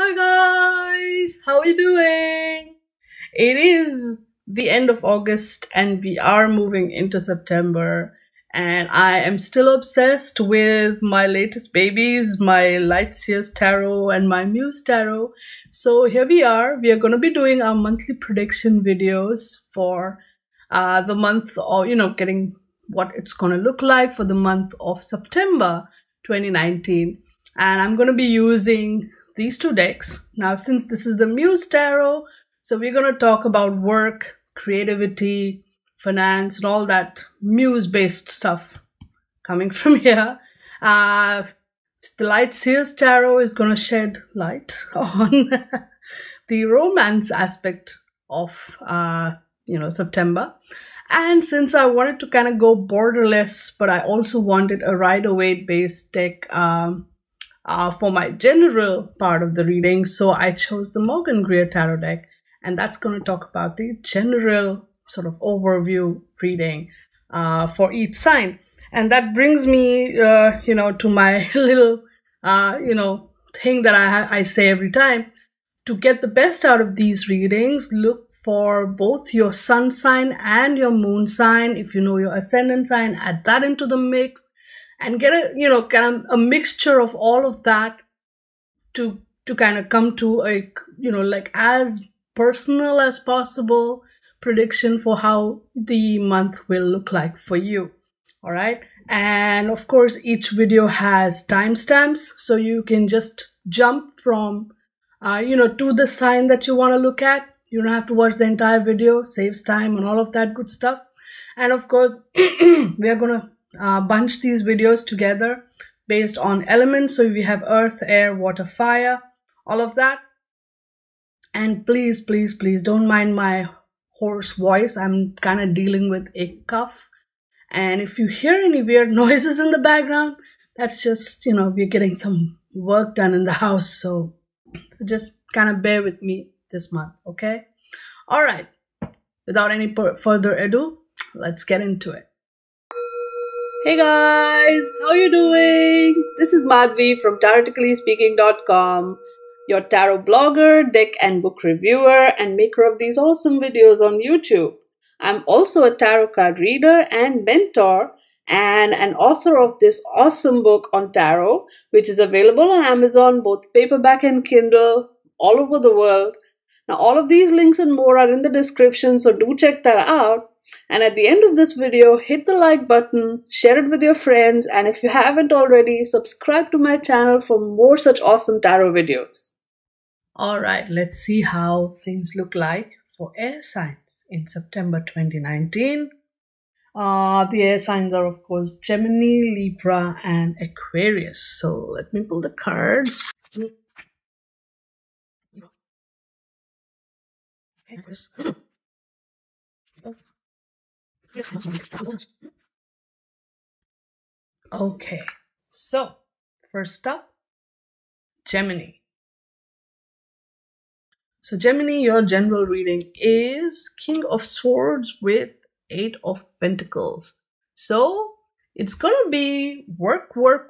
Hi guys, how are you doing? It is the end of August and we are moving into September, and I am still obsessed with my latest babies, my Lightseers Tarot and my Muse Tarot. So here we are going to be doing our monthly prediction videos for the month, or getting what it's going to look like for the month of September 2019. And I'm going to be using these two decks. Now, since this is the Muse Tarot, so we're going to talk about work, creativity, finance, and all that Muse-based stuff coming from here. The Lightseers Tarot is going to shed light on the romance aspect of September. And since I wanted to kind of go borderless, but I also wanted a Rider-Waite based deck for my general part of the reading, so I chose the Morgan Greer Tarot deck, and that's going to talk about the general sort of overview reading for each sign. And that brings me, to my little, thing that I say every time. To get the best out of these readings, look for both your sun sign and your moon sign. If you know your ascendant sign, add that into the mix and get a kind of a mixture of all of that to kind of come to a like as personal as possible prediction for how the month will look like for you. All right, and of course each video has timestamps, so you can just jump from to the sign that you want to look at. You don't have to watch the entire video, saves time and all of that good stuff. And of course we are going to bunch these videos together based on elements. So we have earth, air, water, fire, all of that. And please don't mind my hoarse voice. I'm kind of dealing with a cough, and if you hear any weird noises in the background, that's just we're getting some work done in the house. So just kind of bear with me this month, okay? All right, without any further ado, let's get into it. Hey guys, how you doing? This is Madhvi from TaroticallySpeaking.com, your tarot blogger, deck and book reviewer, and maker of these awesome videos on YouTube. I'm also a tarot card reader and mentor, and an author of this awesome book on tarot, which is available on Amazon, both paperback and Kindle, all over the world. Now, all of these links and more are in the description, so do check that out. And at the end of this video, hit the like button, share it with your friends, and if you haven't already, subscribe to my channel for more such awesome tarot videos. All right, let's see how things look like for air signs in September 2019. The air signs are, of course, Gemini, Libra, and Aquarius. So let me pull the cards. Okay, so first up, Gemini. So Gemini, your general reading is King of Swords with 8 of Pentacles. So it's gonna be work for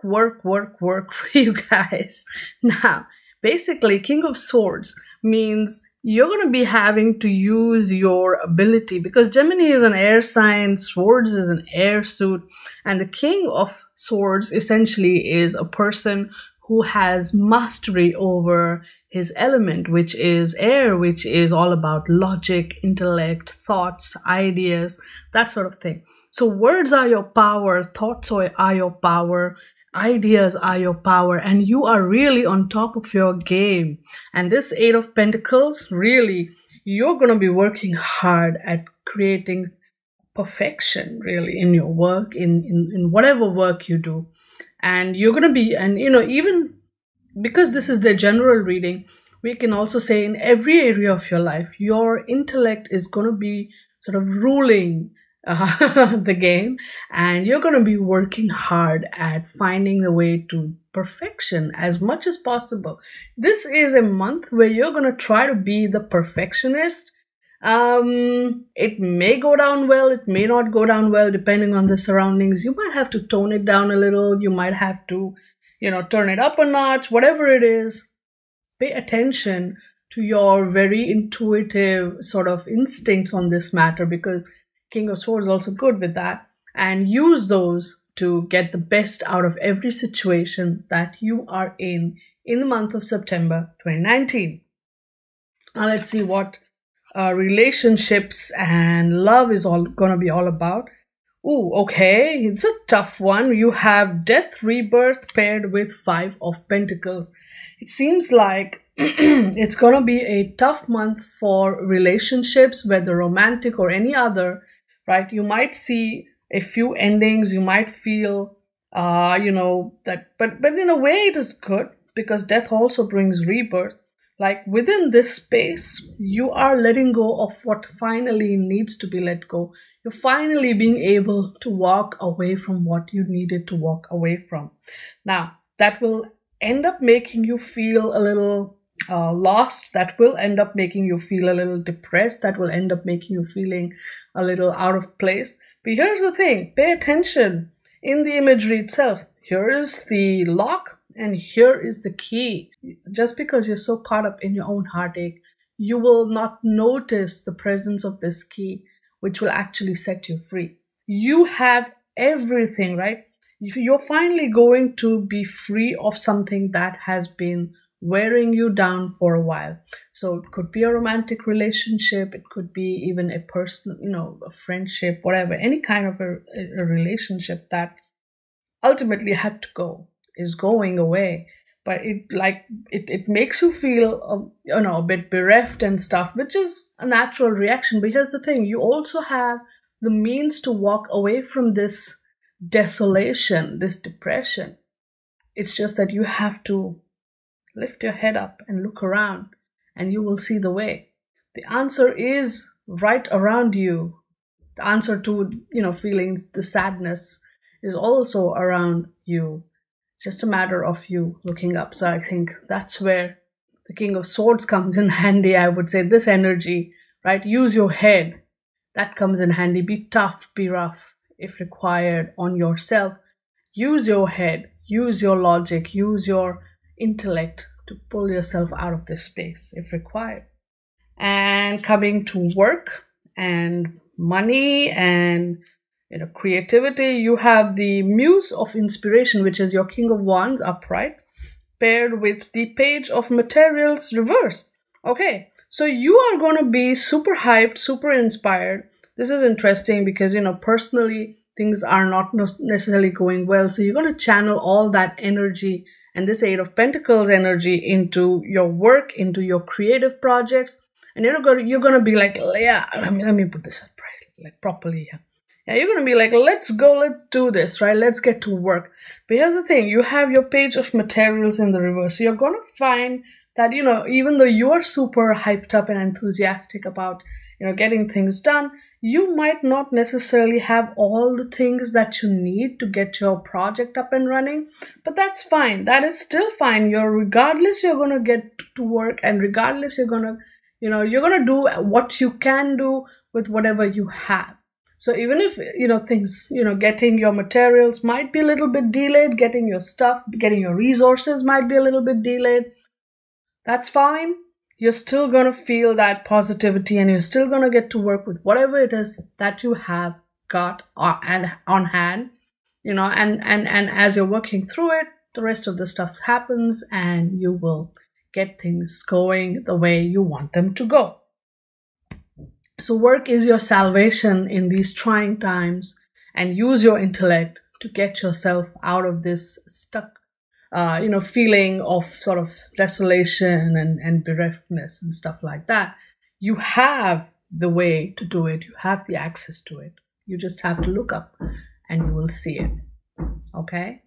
you guys. Now, basically, King of Swords means you're gonna be having to use your ability, because Gemini is an air sign, Swords is an air suit, and the King of Swords essentially is a person who has mastery over his element, which is air, which is all about logic, intellect, thoughts, ideas, that sort of thing. So words are your power, thoughts are your power, ideas are your power, and you are really on top of your game. And this 8 of Pentacles, really, you're going to be working hard at creating perfection, really, in your work, in whatever work you do. And you're going to be, and even because this is the general reading, we can also say in every area of your life, your intellect is going to be sort of ruling the game, and you're going to be working hard at finding the way to perfection as much as possible. This is a month where you're going to try to be the perfectionist. It may go down well, it may not go down well, depending on the surroundings. You might have to tone it down a little, you might have to turn it up a notch, whatever it is. pay attention to your very intuitive sort of instincts on this matter, because King of Swords is also good with that, and use those to get the best out of every situation that you are in the month of September 2019. Now let's see what relationships and love is all going to be all about. Ooh, okay, it's a tough one. You have Death Rebirth paired with Five of Pentacles. It seems like it's going to be a tough month for relationships, whether romantic or any other, right? You might see a few endings. You might feel, that, but in a way it is good, because death also brings rebirth. Like within this space, you are letting go of what finally needs to be let go. You're finally being able to walk away from what you needed to walk away from. Now, that will end up making you feel a little lost. That will end up making you feel a little depressed. That will end up making you feeling a little out of place. But here's the thing. Pay attention in the imagery itself. Here is the lock. And here is the key. Just because you're so caught up in your own heartache, you will not notice the presence of this key, which will actually set you free. You have everything, right? You're finally going to be free of something that has been wearing you down for a while. So it could be a romantic relationship. It could be even a personal, a friendship, whatever, any kind of a relationship that ultimately had to go, is going away. But it makes you feel a bit bereft and stuff, which is a natural reaction. But here's the thing, you also have the means to walk away from this desolation, this depression. It's just that you have to lift your head up and look around, and you will see the way. The answer is right around you. The answer to feelings, the sadness, is also around you. It's just a matter of you looking up. So I think that's where the King of Swords comes in handy. I would say this energy, right? Use your head. That comes in handy. Be tough, be rough if required on yourself. Use your head, use your logic, use your intellect to pull yourself out of this space if required. And coming to work and money and creativity, you have the Muse of Inspiration, which is your King of Wands upright, paired with the Page of Materials reversed. Okay, so you are going to be super hyped, super inspired. This is interesting because, personally, things are not necessarily going well. So you're going to channel all that energy and this Eight of Pentacles energy into your work, into your creative projects. And you're going to be like, yeah, let me put this up right, like properly here. Yeah, you're going to be like, let's go, let's do this, right? Let's get to work. But here's the thing, you have your Page of Materials in the reverse. So you're going to find that, even though you are super hyped up and enthusiastic about, getting things done, you might not necessarily have all the things that you need to get your project up and running. But that's fine. That is still fine. Regardless, you're going to get to work, and regardless, you're going to, you're going to do what you can do with whatever you have. So even if, things, getting your materials might be a little bit delayed, getting your stuff, getting your resources might be a little bit delayed, that's fine. You're still going to feel that positivity, and you're still going to get to work with whatever it is that you have got on hand, and as you're working through it, the rest of the stuff happens, and you will get things going the way you want them to go. So work is your salvation in these trying times, and use your intellect to get yourself out of this stuck, feeling of sort of desolation and bereftness and stuff like that. You have the way to do it. You have the access to it. You just have to look up and you will see it. Okay?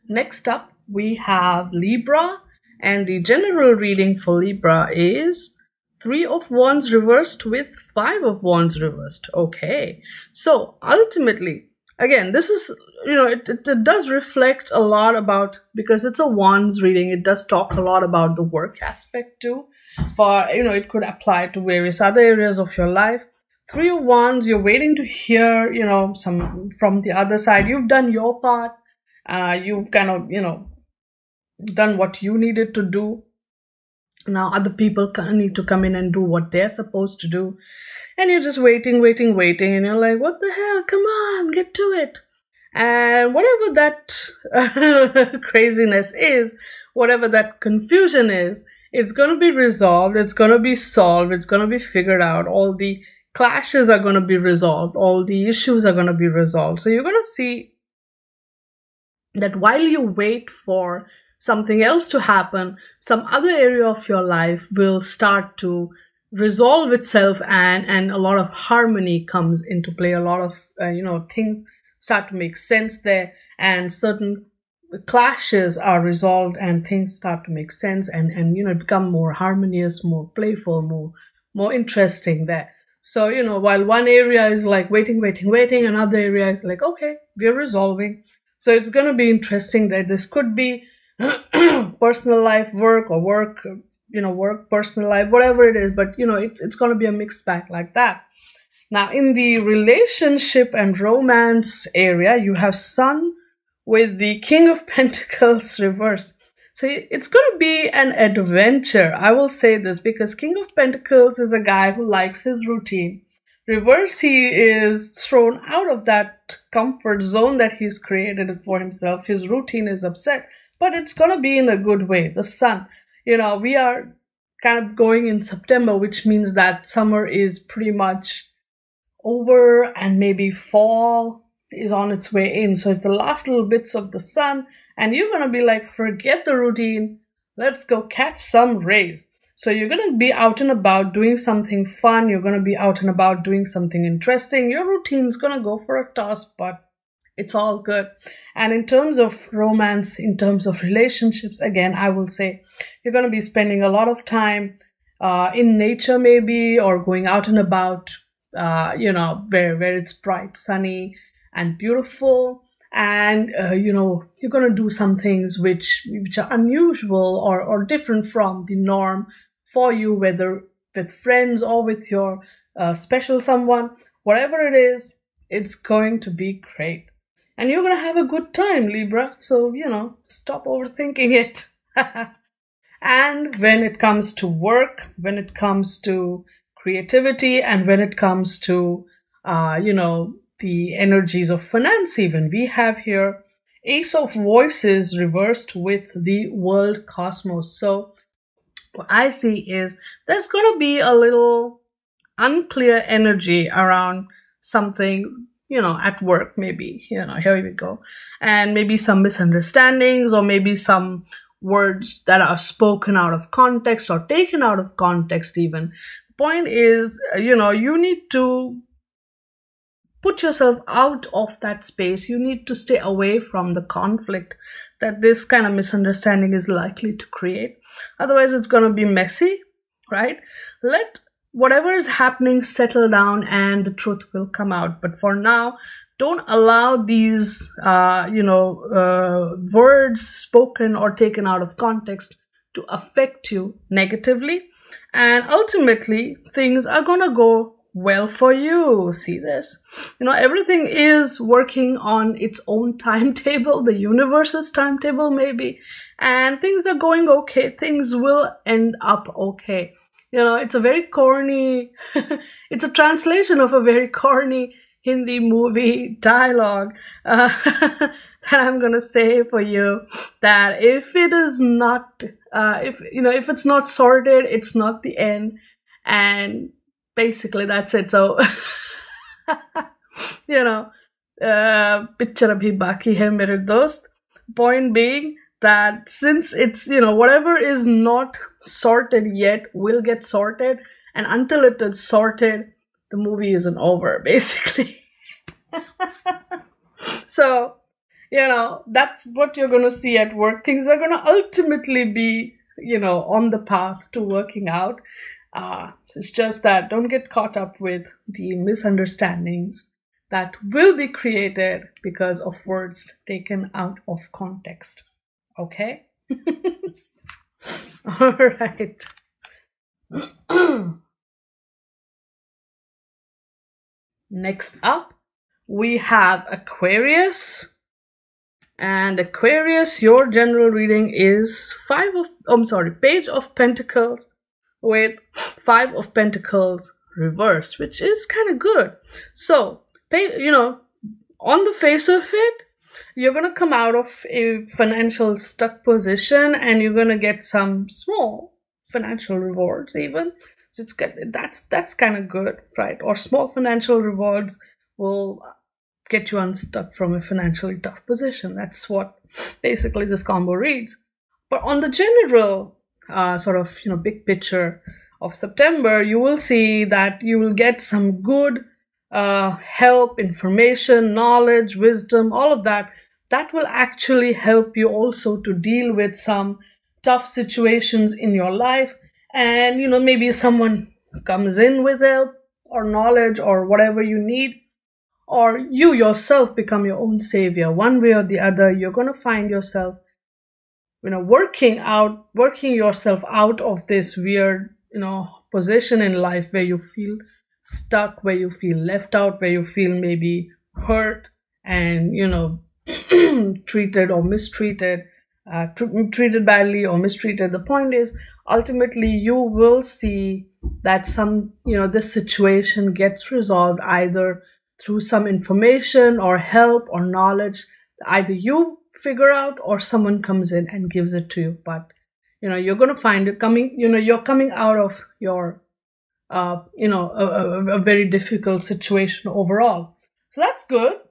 Next up, we have Libra, and the general reading for Libra is Three of Wands reversed with Five of Wands reversed. Okay, so ultimately, again, this is, it does reflect a lot about, because it's a Wands reading, it does talk a lot about the work aspect too. But, it could apply to various other areas of your life. Three of Wands, you're waiting to hear, some from the other side. You've done your part. You've kind of, done what you needed to do. Now other people need to come in and do what they're supposed to do. And you're just waiting, waiting, waiting. And you're like, what the hell? Come on, get to it. And whatever that craziness is, whatever that confusion is, it's going to be resolved. It's going to be solved. It's going to be figured out. All the clashes are going to be resolved. All the issues are going to be resolved. So you're going to see that while you wait for something else to happen, some other area of your life will start to resolve itself, and a lot of harmony comes into play. A lot of things start to make sense there, and certain clashes are resolved, and things start to make sense, and become more harmonious, more playful, more interesting there. So while one area is like waiting, waiting, waiting, another area is like, okay, we're resolving. So it's going to be interesting that this could be personal life, work, or work, work, personal life, whatever it is. But, it's going to be a mixed bag like that. Now, in the relationship and romance area, you have Sun with the King of Pentacles reverse. So it's going to be an adventure. I will say this because King of Pentacles is a guy who likes his routine. Reverse, he is thrown out of that comfort zone that he's created for himself. His routine is upset, but it's going to be in a good way. The Sun, we are kind of going in September, which means that summer is pretty much over and maybe fall is on its way in. So it's the last little bits of the sun, and you're going to be like, forget the routine. Let's go catch some rays. So you're going to be out and about doing something fun. You're going to be out and about doing something interesting. Your routine's going to go for a toss, but it's all good. And in terms of romance, in terms of relationships, again, I will say you're going to be spending a lot of time in nature maybe, or going out and about, where it's bright, sunny, and beautiful. And, you're going to do some things which are unusual or different from the norm for you, whether with friends or with your special someone, whatever it is, it's going to be great. And you're going to have a good time, Libra. So, stop overthinking it. And when it comes to work, when it comes to creativity, and when it comes to, the energies of finance, even, we have here Ace of Voices reversed with the World Cosmos. So what I see is there's going to be a little unclear energy around something, at work, maybe, here we go. And maybe some misunderstandings, or maybe some words that are spoken out of context or taken out of context even. The point is, you need to put yourself out of that space. You need to stay away from the conflict that this kind of misunderstanding is likely to create. Otherwise, it's going to be messy, right? Let whatever is happening settle down, and the truth will come out. But for now, don't allow these, words spoken or taken out of context to affect you negatively. And ultimately, things are going to go well for you. See this? Everything is working on its own timetable, the universe's timetable maybe, and things are going okay. Things will end up okay. It's a very corny, it's a translation of a very corny Hindi movie dialogue that I'm going to say for you, that if it is not, if it's not sorted, it's not the end. And basically that's it. So picture abhi baki hai mere dost. Point being that since it's, whatever is not sorted yet will get sorted, and until it is sorted, the movie isn't over, basically. So that's what you're going to see at work. Things are going to ultimately be, on the path to working out. It's just that don't get caught up with the misunderstandings that will be created because of words taken out of context. Okay? All right. Next up, we have Aquarius. And Aquarius, your general reading is Page of Pentacles with Five of Pentacles reversed, which is kind of good. So, on the face of it, you're going to come out of a financial stuck position and you're going to get some small financial rewards even. So that's kind of good, right? Or small financial rewards will get you unstuck from a financially tough position. That's what basically this combo reads. But on the general big picture of September, you will see that you will get some good help, information, knowledge, wisdom, all of that. That will actually help you also to deal with some tough situations in your life. And, maybe someone comes in with help or knowledge or whatever you need, or you yourself become your own savior. One way or the other, you're going to find yourself, working yourself out of this weird, position in life where you feel stuck, where you feel left out, where you feel maybe hurt and, treated or mistreated, treated badly or mistreated. The point is, ultimately, you will see that this situation gets resolved either through some information or help or knowledge. Either you figure out or someone comes in and gives it to you. But, you're going to find it coming, you're coming out of your, a very difficult situation overall. So that's good.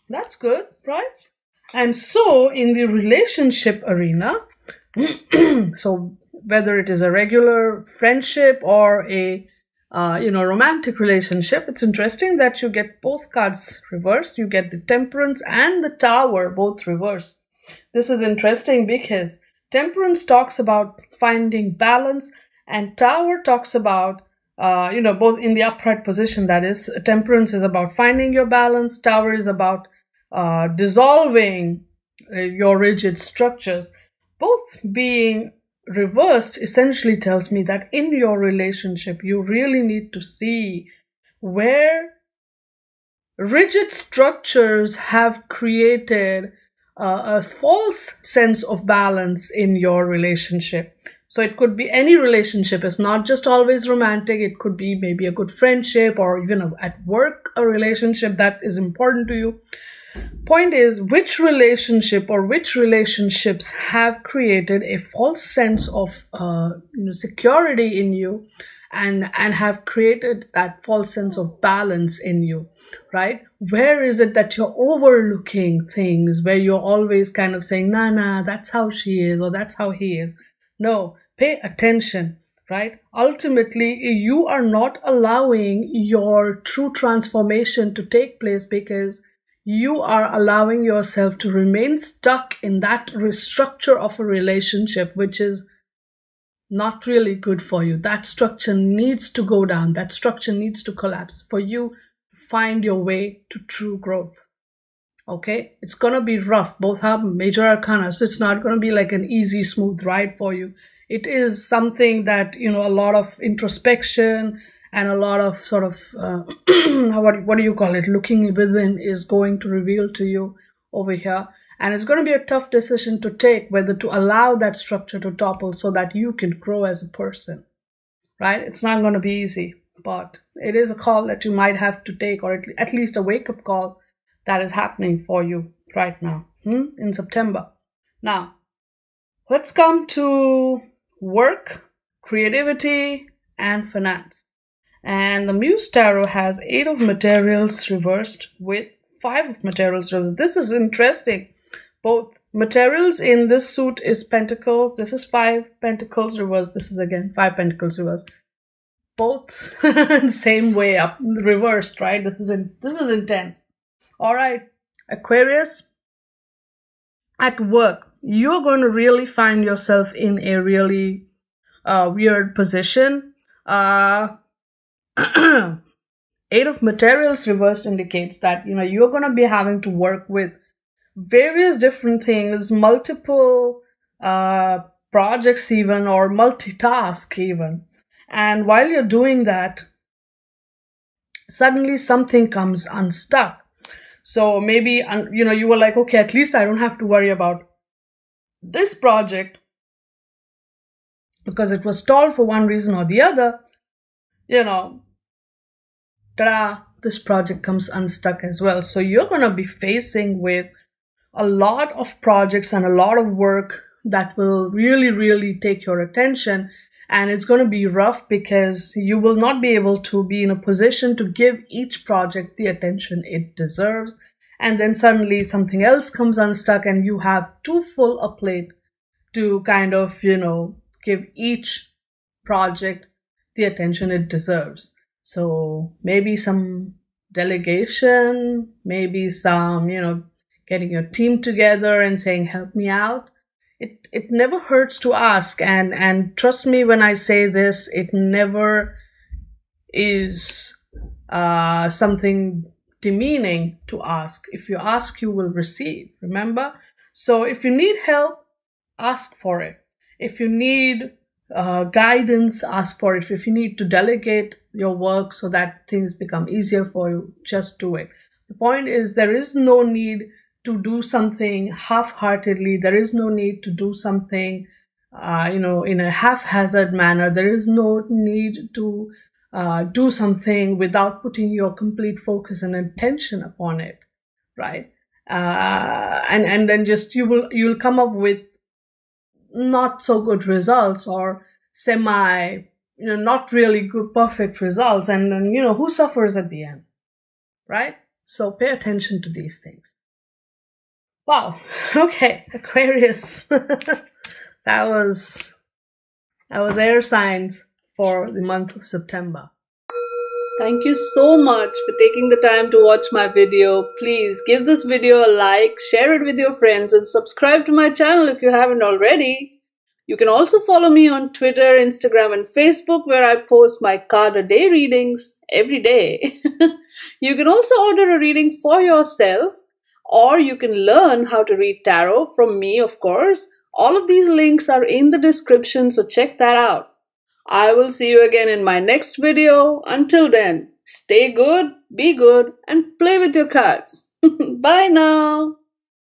That's good, right? And so in the relationship arena, so whether it is a regular friendship or a romantic relationship, it's interesting that you get both cards reversed. You get the Temperance and the Tower both reversed. This is interesting because Temperance talks about finding balance and Tower talks about both in the upright position. That is, Temperance is about finding your balance. Tower is about dissolving your rigid structures. Both being reversed essentially tells me that in your relationship, you really need to see where rigid structures have created a false sense of balance in your relationship. So it could be any relationship. It's not just always romantic. It could be maybe a good friendship or even at work, a relationship that is important to you. Point is, which relationship or which relationships have created a false sense of security in you and have created that false sense of balance in you, right? Where is it that you're overlooking things, where you're always kind of saying, nah, that's how she is or that's how he is? No, pay attention, right? Ultimately, you are not allowing your true transformation to take place because you are allowing yourself to remain stuck in that structure of a relationship, which is not really good for you. That structure needs to go down. That structure needs to collapse for you to find your way to true growth. Okay? It's going to be rough. Both have major arcana, so it's not going to be like an easy, smooth ride for you. It is something that, a lot of introspection and a lot of sort of, what do you call it? Looking within is going to reveal to you over here. And it's going to be a tough decision to take, whether to allow that structure to topple so that you can grow as a person, right? It's not going to be easy, but it is a call that you might have to take, or at least a wake-up call that is happening for you right now in September. Now, let's come to work, creativity, and finance. And the Muse Tarot has 8 of Materials reversed with 5 of Materials reversed. This is interesting. Both Materials in this suit is Pentacles. This is 5 Pentacles reversed. This is again 5 Pentacles reversed. Both same way up, reversed, right? This is intense. All right, Aquarius, at work, you're going to really find yourself in a really weird position. 8 of Materials reversed indicates that you're going to be having to work with various different things, multiple projects even, or multitask even. And while you're doing that, suddenly something comes unstuck. So maybe, you were like, okay, at least I don't have to worry about this project because it was stalled for one reason or the other. Ta-da, this project comes unstuck as well. So you're going to be facing with a lot of projects and a lot of work that will really, really take your attention. And it's going to be rough because you will not be able to be in a position to give each project the attention it deserves. And then suddenly something else comes unstuck and you have too full a plate to kind of, give each project the attention it deserves. So maybe some delegation, maybe some, getting your team together and saying, help me out. It never hurts to ask. And trust me when I say this, it never is something demeaning to ask. If you ask, you will receive, remember? So if you need help, ask for it. If you need guidance, ask for it. If you need to delegate your work so that things become easier for you, just do it. The point is, there is no need to do something half-heartedly. There is no need to do something, in a haphazard manner. There is no need to do something without putting your complete focus and attention upon it, right? And then just you'll come up with not so good results or semi, not really good, perfect results. And then, who suffers at the end, right? So pay attention to these things. Wow. Okay. Aquarius. that was air signs for the month of September. Thank you so much for taking the time to watch my video. Please give this video a like, share it with your friends, and subscribe to my channel if you haven't already. You can also follow me on Twitter, Instagram, and Facebook, where I post my card a day readings every day. You can also order a reading for yourself, or you can learn how to read tarot from me, of course. All of these links are in the description, so check that out. I will see you again in my next video. Until then, stay good, be good, and play with your cards. Bye now.